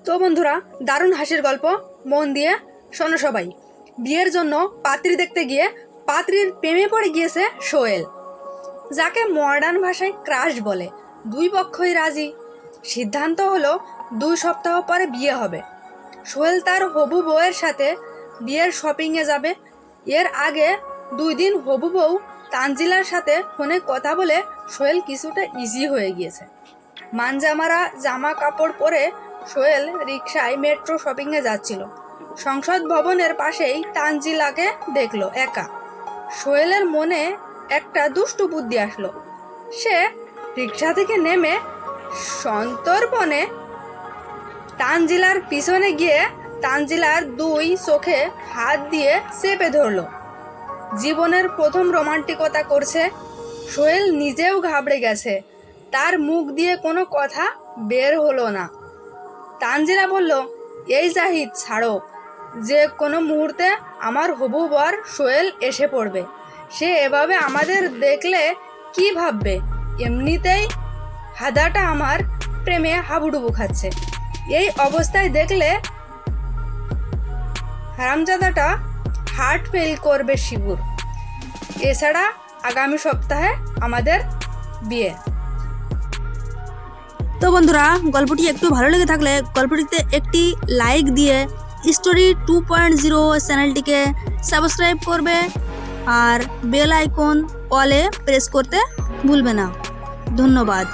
তো বন্ধুরা, দারুণ হাসির গল্প, মন দিয়ে শোনো সবাই। বিয়ের জন্য পাত্রী দেখতে গিয়ে পাত্রীর প্রেমে পড়ে গিয়েছে সোহেল, যাকে মডার্ন ভাষায় ক্রাশ বলে। দুই পক্ষই রাজি। সিদ্ধান্ত হলো 2 সপ্তাহ পরে বিয়ে হবে। সোহেল তার হবু বউয়ের সাথে বিয়ের শপিংয়ে যাবে। এর আগে 2 দিন হবু বউ তানজিলার সাথে ফোনে কথা বলে সোহেল কিছুটা ইজি হয়ে গিয়েছে। মানজামারা জামা কাপড় পরে সোহেল রিকশায় মেট্রো শপিংয়ে যাচ্ছিল। সংসদ ভবনের পাশেই তানজিলাকে দেখলো একা। সোহেলের মনে একটা দুষ্টু বুদ্ধি আসলো। সে রিকশা থেকে নেমে সন্তর্পণে তানজিলার পিছনে গিয়ে তানজিলার 2 চোখে হাত দিয়ে চেপে ধরলো। জীবনের প্রথম রোমান্টিকতা করছে। সোহেল নিজেও ঘাবড়ে গেছে। তার মুখ দিয়ে কোনো কথা বের হলো না। তানজিলা বলল, এই জাহিদ, ছাড়ো। যে কোনো মুহূর্তে আমার হবু বর সোহেল এসে পড়বে। সে এভাবে আমাদের দেখলে কি ভাববে? এমনিতেই হাদাটা আমার প্রেমে হাবুডুবু খাচ্ছে। এই অবস্থায় দেখলে হারামজাদাটা হার্ট ফেল করবে শিবুর। এছাড়া আগামী সপ্তাহে আমাদের বিয়ে। তো বন্ধুরা, গল্পটি একটু ভালো লেগে থাকলে গল্পটিতে একটি লাইক দিয়ে স্টোরি 2.0 চ্যানেলটিকে সাবস্ক্রাইব করবে আর বেল আইকন অলে প্রেস করতে ভুলবে না। ধন্যবাদ।